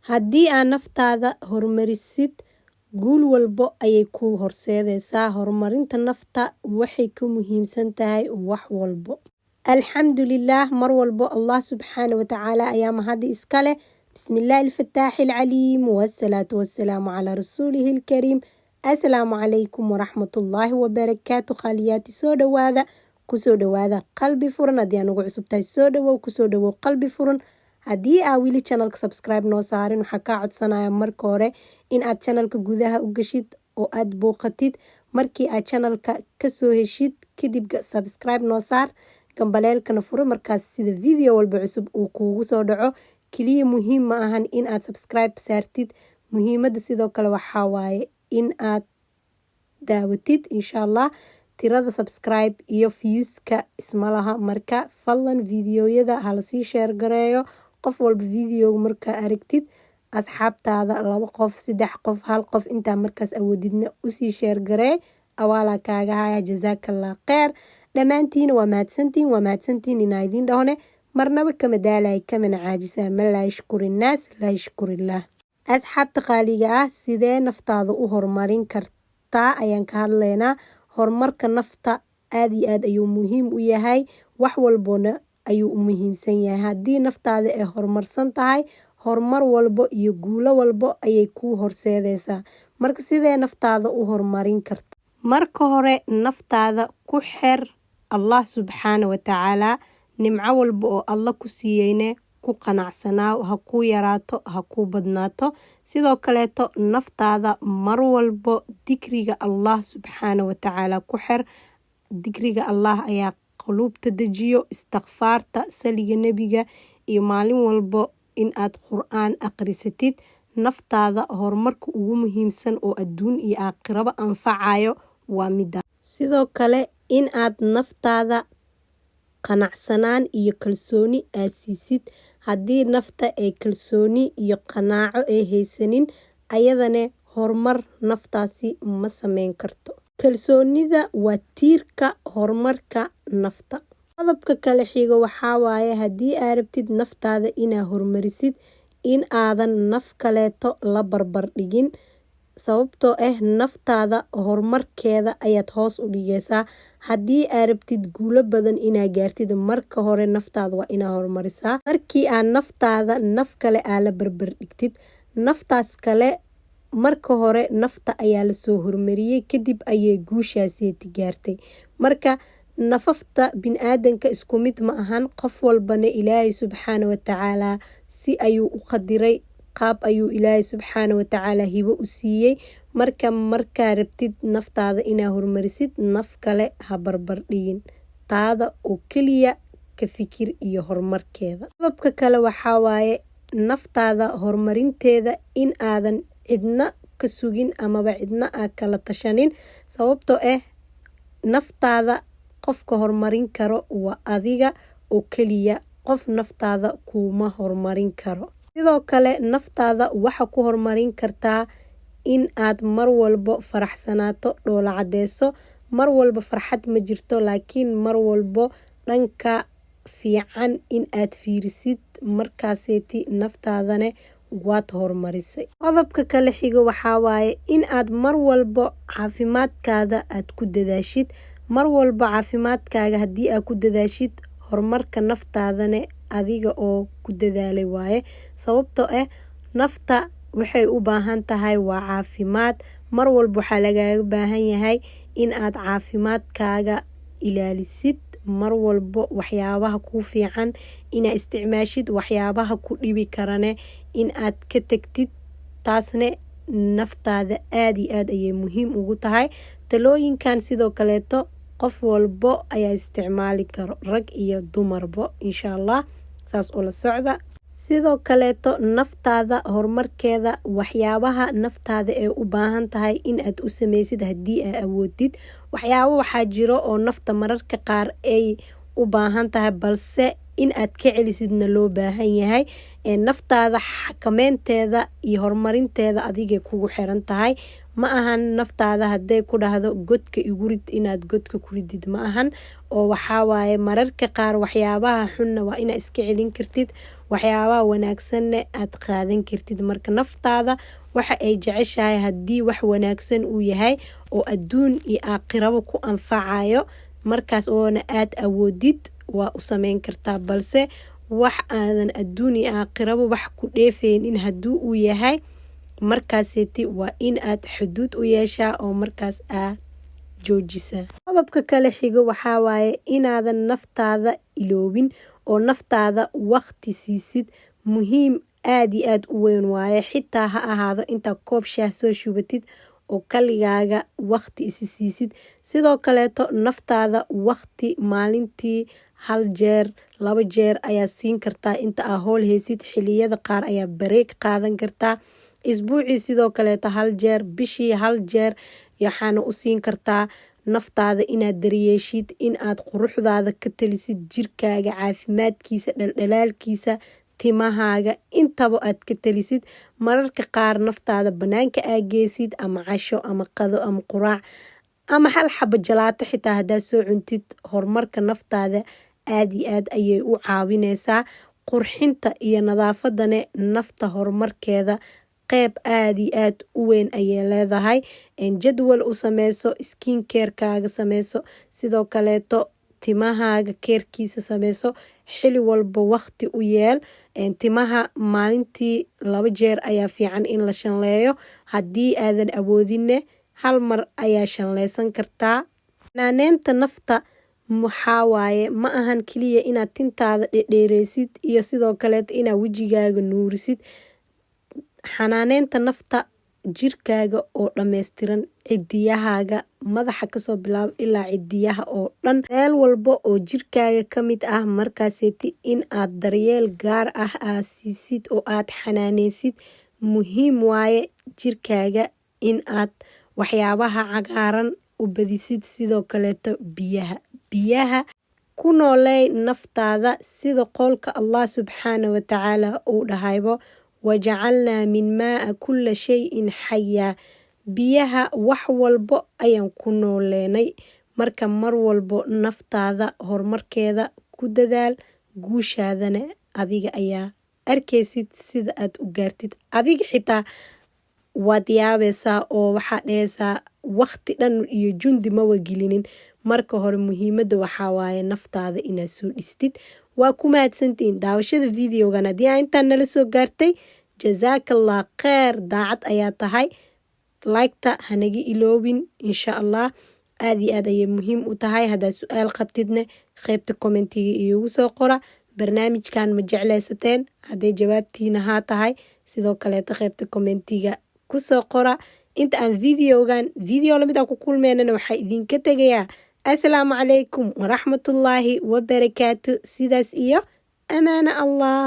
haddii aad naftaada horumarisid guul walbo ayay kuu horseedaysaa. Horumarinta nafta waxay ka muhiimsan tahay wax walbo. Alxamdulillaah, mar walbo Allah subxaanahu wa tacaala ayaa mahadi iska leh. Bismillaahi alfataaxi alcaliim wassalaatu wassalaamu calaa rasuulihi alkariim. Assalaamu calaykum waraxmatullaahi wabarakaatu. Khaliyaati soo dhawaada, kusoo dhawaada qalbi furan. haddii aan ugu cusub tahay soo dhawow, kusoo dhawow qalbi furan. haddii aa weli channelka subscribe noo saarin, waxaa kaa codsanaya marka hore in aad channelka gudaha u gashid oo aad booqatid. markii aad channelka kasoo heshid kadib subscribe noo saar, gambaleelkana furo, markaas sida video walba cusub uu kuugu soo dhaco. keliya muhiim ma ahan in aad subscribe saartid, muhiimada sidoo kale waxaa waaye in aad daawatid. insha allah tirada subscribe iyo viewska isma laha, marka fadlan videoyada halasii share gareeyo. qof walba video markaa aragtid asxaabtaada 2 qof 3 qof 1 qof intaa markaas awoodidna usii share garee. awaalaa kaaga haya, jazaakallah kheer. dhammaantiin waa mahadsantiin inaa idiin dhahone marnaba kama daalay kamana caajisaa. man laa yashkuri naas laa yashkurillaah. asxaabta qaaliga ah, sidee naftaada u horumarin kartaa ayaan ka hadlaynaa. horumarka nafta aad iyo aad ayuu muhiim u yahay, wax walbona ayuu u muhiimsan yahay. haddii naftaada ay horumarsan tahay, horumar walbo iyo guulo walbo ayay kuu horseedaysaa. marka sidee naftaada u horumarin karta? marka hore naftaada ku xir Allah subxaana wa tacaala. nimco walba oo alla ku siiyeyne ku qanacsanaa, ha kuu yaraato ha kuu badnaato. sidoo kaleeto naftaada mar walbo dikriga Allah subxaana wa tacaala ku xir. dikriga Allah ayaa quluubta dejiyo. istikfaarta, saliga nebiga iyo maalin walbo in aad qur'aan aqrisatid. naftaada horumarka ugu muhiimsan oo adduun iyo aakhiraba anfacayo waa mida. sidoo kale in aad naftaada qanacsanaan iyo kalsooni aad siisid. haddii nafta ay kalsooni iyo qanaaco ay haysanin, ayadane horumar naftaasi ma sameyn karto. kalsoonida waa tiirka horumarka nafta. qodobka kale xiga waxaa waaye haddii aad rabtid naftaada inaa horumarisid, in aadan naf kaleeto la barbar dhigin. sababtoo naftaada horumarkeeda ayaad hoos u dhigaysaa. haddii aad rabtid guulo badan inaa gaartid, marka hore naftaada waa inaa horumarisaa. markii aad naftaada naf kale aa la barbar dhigtid, naftaas kale marka hore nafta ayaa lasoo horumariyey, kadib ayay guushaaseeti gaartay. marka nafafta biniaadanka isku mid ma ahan. qof walbana ilaahay subxaana wa tacaala si ayuu u qadiray, qaab ayuu ilaahay subxaana wa tacaala hibo u siiyey. markaa rabtid naftaada inaa horumarisid, naf kale ha barbar dhigin, taada oo keliya ka fikir iyo horumarkeeda. qodobka kale waxaa waaye naftaada horumarinteeda in aadan cidna ka sugin amaba cidna aa kala tashanin. sababtoo naftaada qofka horumarin karo waa adiga oo keliya. qof naftaada kuuma horumarin karo. sidoo kale naftaada waxa ku horumarin kartaa in aad mar walbo faraxsanaato, dhoola cadeyso. mar walbo farxad ma jirto, laakiin mar walbo dhanka fiican in aad fiirisid, markaaseeti naftaadane waad horumarisay. qodobka kale xiga waxaa waaye in aad mar walbo caafimaadkaada aad ku dadaashid. mar walbo caafimaadkaaga haddii aad ku dadaashid, horumarka naftaadane adiga oo ku dadaalay waaye. sababtoo nafta waxay u baahan tahay waa caafimaad. mar walba waxaa lagaaga baahan yahay in aad caafimaadkaaga ilaalisid. mar walbo waxyaabaha kuu fiican inaa isticmaashid, waxyaabaha ku dhibi karane in aad ka tagtid. taasne naftaada aad iyo aad ayay muhiim ugu tahay. talooyinkan sidoo kaleeto qof walbo ayaa isticmaali karo, rag iyo dumarbo. insha allah saas ula socda. sidoo kaleeto naftaada horumarkeeda, waxyaabaha naftaada ee u baahan tahay in aad u sameysid haddii aa awoodid. waxyaabo waxaa jiro oo nafta mararka qaar ay u baahan tahay, balse in aad ka celisidna loo baahan yahay. naftaada xakameynteeda iyo horumarinteeda adigay kugu xiran tahay. ma ahan naftaada hadday ku dhahdo godka igu rid inaad godka ku ridid ma ahan. oo waxaa waaye mararka qaar waxyaabaha xunna waa inaad iska celin kartid, waxyaabaha wanaagsanna aad qaadan kartid. marka naftaada waxa ay jeceshahay haddii wax wanaagsan uu yahay oo adduun iyo aakhiraba ku anfacayo, markaas oona aad awoodid waa u sameyn kartaa. balse wax aadan adduun iyo aakhiraba wax ku dheefeynin hadduu uu yahay, markaaseeti waa in aad xuduud u yeeshaa oo markaas aad joojisaa. qodobka kale xigo waxaa waaye inaadan naftaada iloobin oo naftaada waqti siisid. muhiim aad iyo aad u weyn waaye, xitaa ha ahaado intaa koob shaah soo shubatid oo kaligaaga waqti isi siisid. sidoo kaleeto naftaada waqti maalintii 1 jeer 2 jeer ayaa siin kartaa inta aa howl haysid. xiliyada qaar ayaa bareeg qaadan kartaa. isbuucii sidoo kaleeto 1 jeer, bishii 1 jeer waxaana u siin kartaa naftaada inaad daryeeshid, in aad quruxdaada ka talisid, jirkaaga caafimaadkiisa, dhaldhalaalkiisa, timahaaga intaba aad ka talisid. mararka qaar naftaada banaanka aa geysid, ama casho ama qado ama quraac ama 1 xabo jalaato xitaa haddaad soo cuntid, horumarka naftaada aad iyo aad ayay u caawineysaa. qurxinta iyo nadaafadane nafta horumarkeeda qeyb aad iyo aad u weyn ayay leedahay. jadwal u sameyso, skin carekaaga sameyso, sidoo kaleeto timahaaga keerkiisa sameyso. xili walba waqti u yeel. timaha maalintii 2 jeer ayaa fiican in la shanleeyo. haddii aadan awoodinne 1 mar ayaa shanleysan kartaa. xanaaneynta nafta maxaa waaye ma ahan keliya inaad tintaada dhedheereysid iyo sidoo kaleeto inaad wejigaaga nuurisid. xanaaneynta nafta jirkaaga oo dhammaystiran, cidiyahaaga madaxa kasoo bilaabo ilaa cidiyaha oo dhan, meel walba oo jirkaaga ka mid ah, markaaseeti in aad daryeel gaar ah aad siisid oo aad xanaaneysid. muhiim waaye jirkaaga in aad waxyaabaha cagaaran u badisid. sidoo kaleeto biyaha ku nooleey naftaada sida qowlka Allah subxaana wa tacaala uu dhahaybo wajacalnaa min maa kulla shayin xayaa. biyaha wax walbo ayaan ku nooleenay. marka mar walbo naftaada horumarkeeda ku dadaal, guushaadana adiga ayaa arkeysid sida aad u gaartid. adiga xitaa waad yaabeysaa oo waxaa dheheysaa waqti dhan iyo jundi mawa gelinin. marka hore muhiimada waxaa waaye naftaada inaad soo dhistid. waa ku mahadsantihiin daawashada videogan. haddii aa intaan nala soo gaartay, jazaakallah kheer, daacad ayaa tahay. laygta hanaga iloobin insha allah. aad iyo aad ayay muhiim u tahay. haddaad su-aal qabtidne qeybta commentiga iigu soo qora. barnaamijkan ma jecleysateen? hadday jawaabtiina haa tahay, sidoo kaleeto qeybta commentiga kusoo qora. inta aan video lamid aan ku kulmeynana waxaa idinka tegayaa assalaamu calaykum waraxmatullaahi wabarakaatu. sidaas iyo amaana allah.